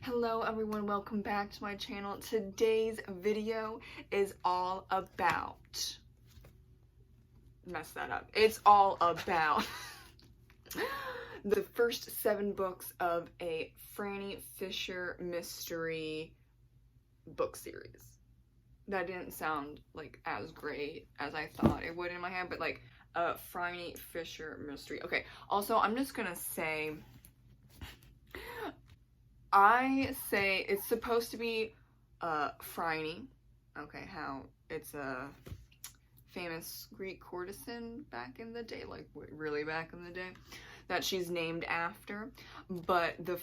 Hello everyone, welcome back to my channel. Today's video is all about, it's all about the first 7 books of a Phryne Fisher Mystery book series. That didn't sound like as great as I thought it would in my head, but like Phryne Fisher Mystery. Okay, also I'm just gonna say, I say it's supposed to be Phryne. Okay, how it's a famous Greek courtesan back in the day, like really back in the day, that she's named after. But the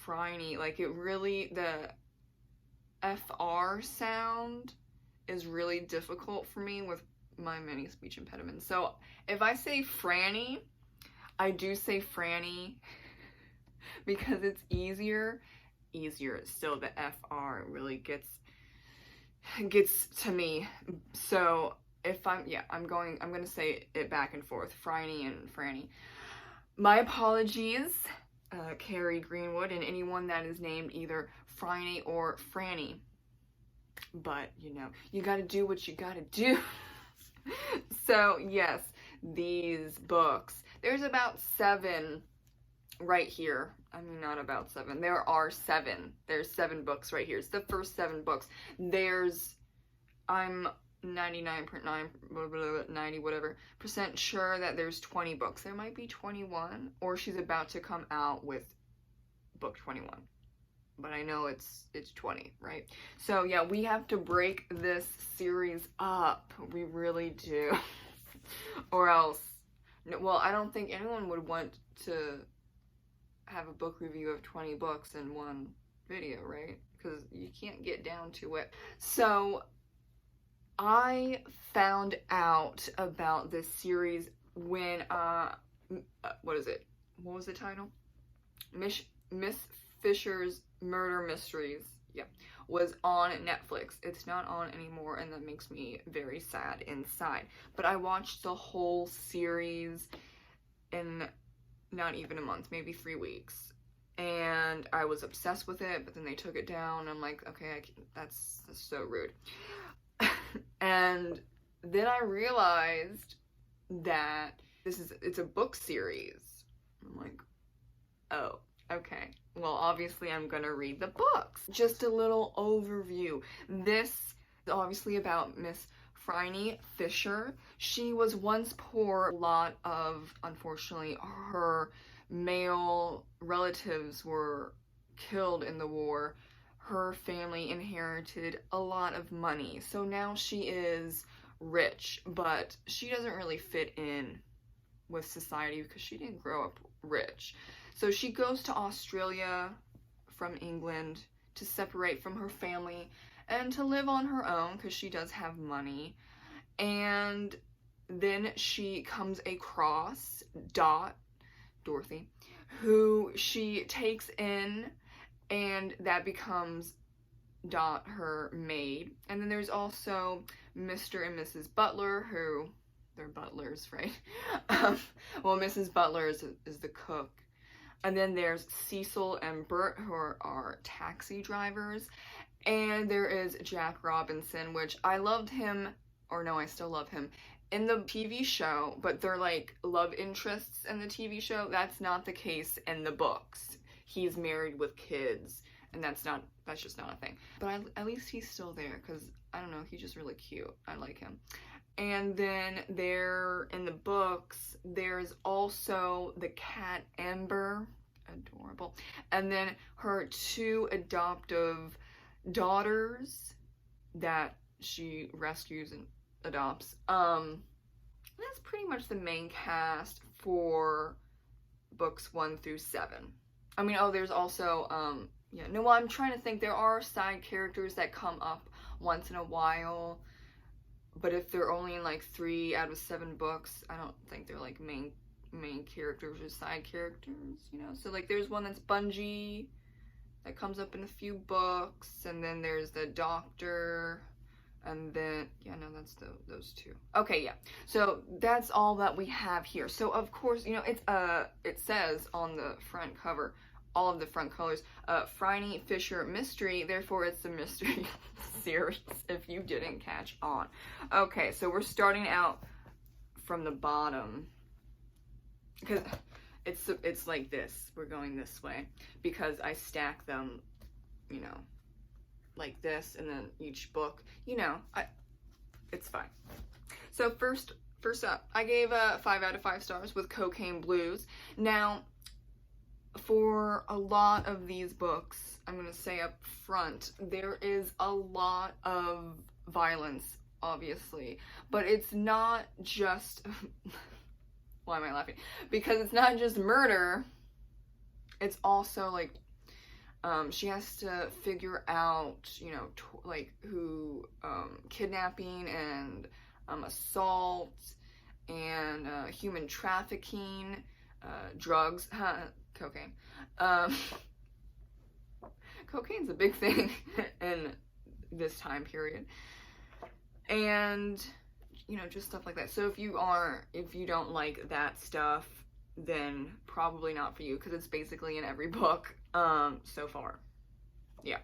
Phryne, like it really, the FR sound is really difficult for me with my many speech impediments. So if I say Franny, I do say Franny because it's easier. Still, the FR really gets to me. So if I'm gonna say it back and forth, Phryne and Franny. My apologies, Kerry, Greenwood, and anyone that is named either Phryne or Franny. But you know, you gotta do what you gotta do. So yes, these books. There's about 7 right here. I mean, not about 7. There are 7. There's 7 books right here. It's the first 7 books. I'm 90% sure that there's 20 books. There might be 21, or she's about to come out with book 21. But I know it's 20, right? So yeah, we have to break this series up. We really do. Or else, well, I don't think anyone would want to have a book review of 20 books in one video, right? Because you can't get down to it. So I found out about this series when what was the title? Miss Fisher's Murder Mysteries, yeah, was on Netflix. It's not on anymore, and that makes me very sad inside. But I watched the whole series in not even a month, maybe 3 weeks, and I was obsessed with it. But then they took it down, and I'm like, okay, that's so rude. And then I realized that it's a book series. I'm like, oh, okay, well, obviously I'm gonna read the books. Just a little overview. This is obviously about Miss Phryne Fisher. She was once poor. A lot of, unfortunately, her male relatives were killed in the war. Her family inherited a lot of money, so now she is rich, but she doesn't really fit in with society because she didn't grow up rich. So she goes to Australia from England to separate from her family and to live on her own because she does have money. And then she comes across Dorothy, who she takes in, and that becomes her maid. And then there's also Mr. and Mrs. Butler, who, they're butlers, right? Well, Mrs. Butler is the cook. And then there's Cecil and Bert, who are taxi drivers. And there is Jack Robinson, which I loved him, or no, I still love him, in the TV show, but they're like love interests in the TV show. That's not the case in the books. He's married with kids, and that's just not a thing. But at least he's still there, because, I don't know, he's just really cute. I like him. And then there, in the books, there's also the cat Amber, adorable, and then her 2 adoptive daughters that she rescues and adopts. That's pretty much the main cast for books 1 through 7. I mean, oh, there's also, well, I'm trying to think. There are side characters that come up once in a while, but if they're only in like 3 out of 7 books, I don't think they're like main characters or side characters, you know? So like there's one that's Bungie that comes up in a few books, and then there's the doctor, and then, yeah, no, that's those 2. Okay, yeah. So that's all that we have here. So of course, you know, it says on the front cover, all of the front colors. Phryne Fisher Mystery, therefore it's a mystery series, if you didn't catch on. Okay, so we're starting out from the bottom, because it's like this. We're going this way, because I stack them, you know, like this, and then each book, you know, it's fine. So first up, I gave a 5 out of 5 stars with Cocaine Blues. Now, for a lot of these books, I'm gonna say up front, there is a lot of violence, obviously, but it's not just why am I laughing? Because it's not just murder, it's also like she has to figure out, you know, like who kidnapping and assault and human trafficking, drugs, cocaine. Cocaine's a big thing in this time period, and you know, just stuff like that. So if you don't like that stuff, then probably not for you, because it's basically in every book so far. Yeah.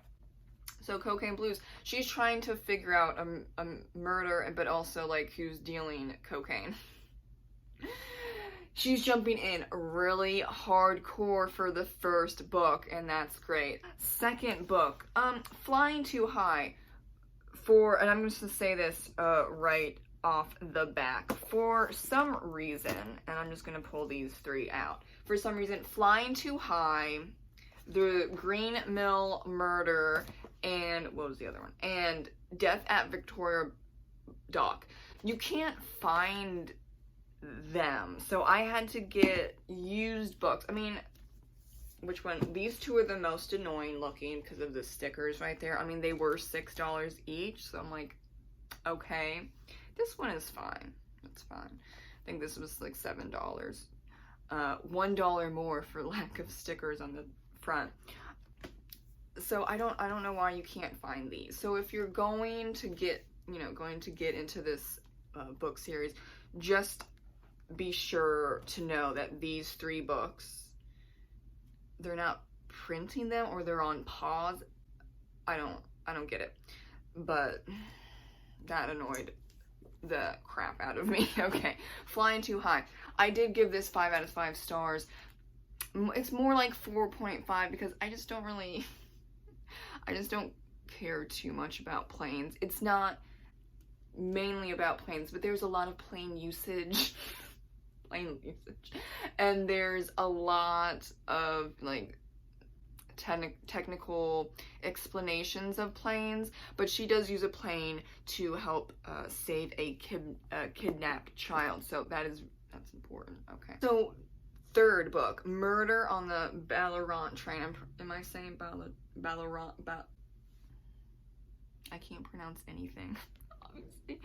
So Cocaine Blues, she's trying to figure out a murder, but also like who's dealing cocaine. She's jumping in really hardcore for the first book, and that's great. Second book, Flying Too High, and I'm just gonna say this right off the back. For some reason, and I'm just gonna pull these 3 out. For some reason, Flying Too High, the Green Mill Murder, and what was the other one? And Death at Victoria Dock. You can't find them, so I had to get used books. I mean, which one? These 2 are the most annoying looking because of the stickers right there. I mean, they were $6 each, so I'm like, okay. This one is fine. It's fine. I think this was like $7. $1 more for lack of stickers on the front. So I don't know why you can't find these. So if you're going to get, you know, into this book series, just be sure to know that these 3 books, they're not printing them, or they're on pause. I don't get it. But that annoyed the crap out of me. Okay, Flying Too High. I did give this 5 out of 5 stars. It's more like 4.5 because I just don't care too much about planes. It's not mainly about planes, but there's a lot of plane usage. And there's a lot of like technical explanations of planes, but she does use a plane to help save a kidnapped child, so that's important. Okay, so third book, Murder on the Ballarat Train. Am I saying Ballarat? I can't pronounce anything, obviously.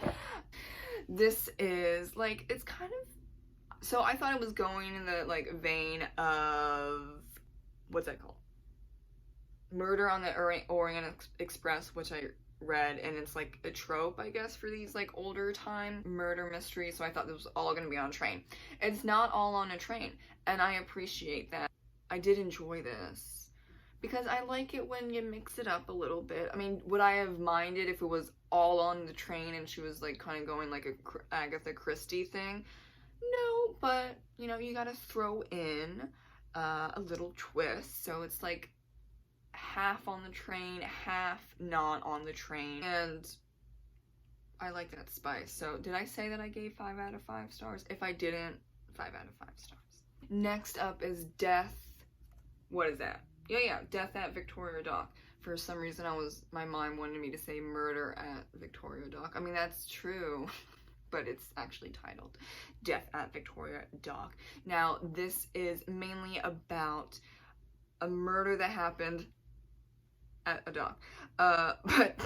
This is like, it's kind of, so I thought it was going in the like vein of, what's that called? Murder on the Orient Express, which I read, and it's like a trope, I guess, for these like older time murder mysteries, so I thought this was all gonna be on a train. It's not all on a train, and I appreciate that. I did enjoy this, because I like it when you mix it up a little bit. I mean, would I have minded if it was all on the train and she was like kind of going like a Agatha Christie thing? No, but you know, you gotta throw in a little twist, so it's like half on the train, half not on the train, and I like that spice. So did I say that I gave 5 out of 5 stars? If I didn't, 5 out of 5 stars. Next up is Death, what is that? Yeah, Death at Victoria Dock. For some reason my mind wanted me to say Murder at Victoria Dock. I mean, that's true, but it's actually titled Death at Victoria Dock. Now, this is mainly about a murder that happened at a dock, but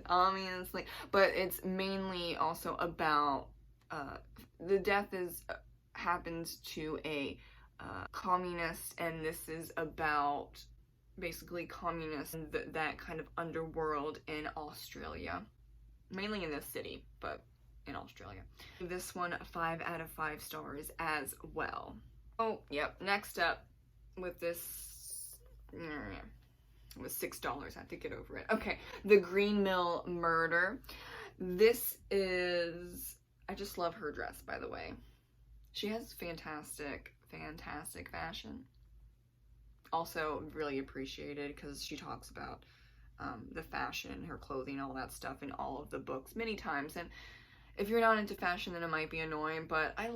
obviously, but it's mainly also about the death happens to a communist, and this is about basically communists and that kind of underworld in Australia, mainly in this city, but in Australia. This one, 5 out of 5 stars as well. Oh, yep. Next up with this, it was $6. I have to get over it. Okay, The Greenwood Murder. This is, I just love her dress, by the way. She has fantastic, fantastic fashion. Also really appreciated because she talks about the fashion, her clothing, all that stuff in all of the books many times. And if you're not into fashion, then it might be annoying, but I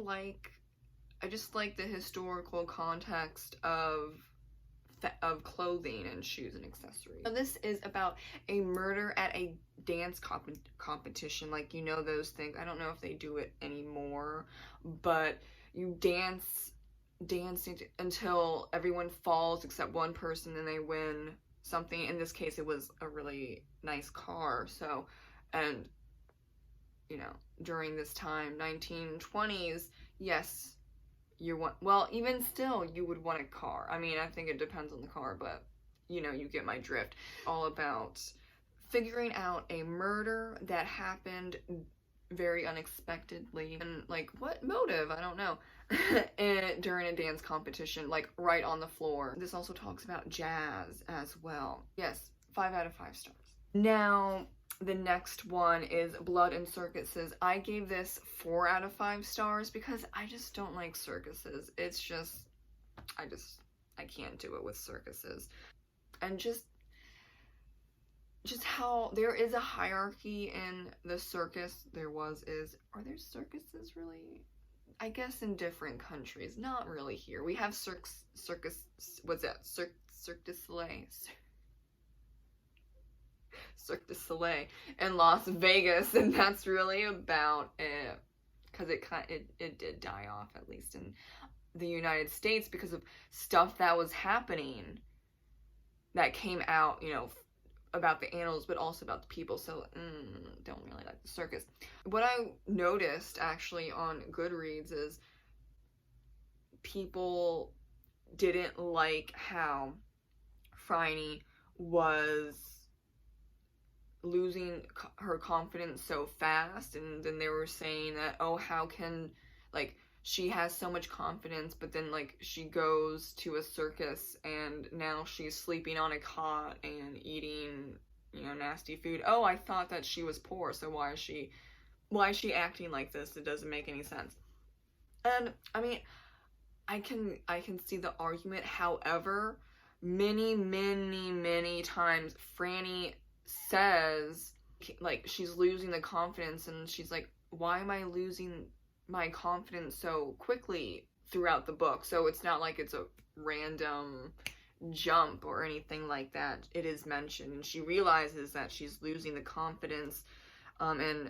just like the historical context of clothing and shoes and accessories. So this is about a murder at a dance competition. Like, you know, those things, I don't know if they do it anymore, but you dance until everyone falls except one person and they win something. In this case, it was a really nice car. So, and you know, during this time, 1920s, yes, well, even still, you would want a car. I mean, I think it depends on the car, but, you know, you get my drift. All about figuring out a murder that happened very unexpectedly. And, like, what motive? I don't know. And during a dance competition, like, right on the floor. This also talks about jazz as well. Yes, 5 out of 5 stars. Now, the next one is Blood and Circuses. I gave this 4 out of 5 stars because I just don't like circuses. It's just, I can't do it with circuses. And just how there is a hierarchy in the circus. Are there circuses really? I guess in different countries, not really here. We have circus, what's that? Cirque du Soleil. Cirque du Soleil in Las Vegas, and that's really about it, because it did die off, at least in the United States, because of stuff that was happening that came out, you know, about the animals, but also about the people. So don't really like the circus. What I noticed actually on Goodreads is people didn't like how Phryne was losing her confidence so fast, and then they were saying that, oh, how can, like, she has so much confidence, but then, like, she goes to a circus and now she's sleeping on a cot and eating, you know, nasty food. Oh, I thought that she was poor, so why is she acting like this? It doesn't make any sense. And I mean, I can see the argument. However, many times Phryne says, like, she's losing the confidence, and she's like, why am I losing my confidence so quickly throughout the book? So it's not like it's a random jump or anything like that. It is mentioned, and she realizes that she's losing the confidence, and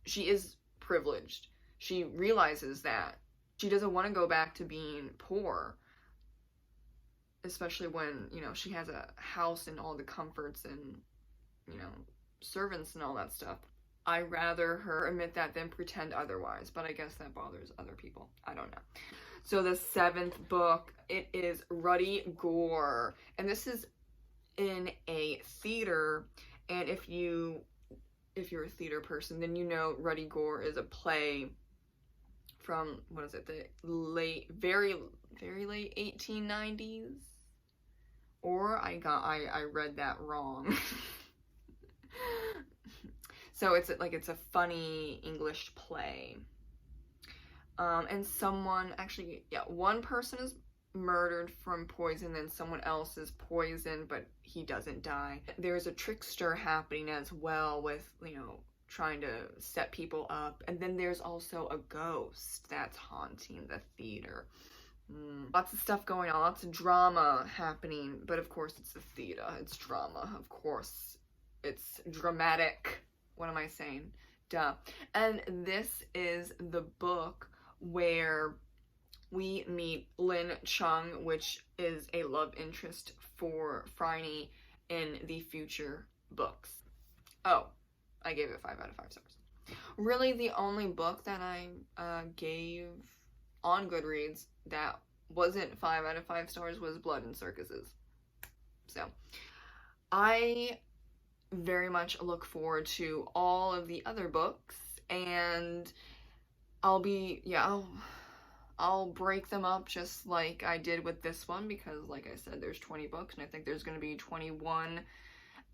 she is privileged. She realizes that she doesn't want to go back to being poor, especially when, you know, she has a house and all the comforts and, you know, servants and all that stuff. I'd rather her admit that than pretend otherwise, but I guess that bothers other people. I don't know. So the 7th book, it is Ruddy Gore, and this is in a theater, and if you're a theater person, then you know Ruddy Gore is a play from, what is it, the very late 1890s? Or I read that wrong. So it's a funny English play. And one person is murdered from poison, then someone else is poisoned, but he doesn't die. There's a trickster happening as well with, you know, trying to set people up. And then there's also a ghost that's haunting the theater. Lots of stuff going on, lots of drama happening, but of course it's the theater, it's drama, of course. It's dramatic. What am I saying? Duh. And this is the book where we meet Lin Chung, which is a love interest for Phryne in the future books. Oh, I gave it 5 out of 5 stars. Really, the only book that I gave on Goodreads that wasn't 5 out of 5 stars was Blood and Circuses. So, I very much look forward to all of the other books, and I'll I'll break them up just like I did with this one, because like I said, there's 20 books, and I think there's going to be 21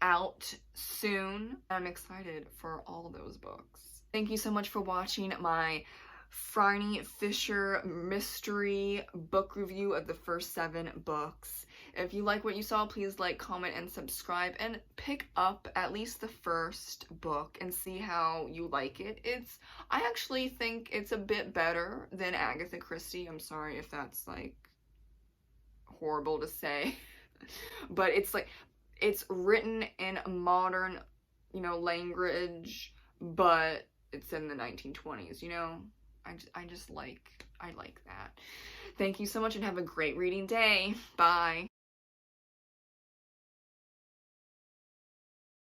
out soon. I'm excited for all those books. Thank you so much for watching my Phryne Fisher Mystery book review of the first 7 books. If you like what you saw, please like, comment, and subscribe, and pick up at least the first book and see how you like it. I actually think it's a bit better than Agatha Christie. I'm sorry if that's like horrible to say, but it's written in a modern, language, but it's in the 1920s, I like that. Thank you so much, and have a great reading day. Bye.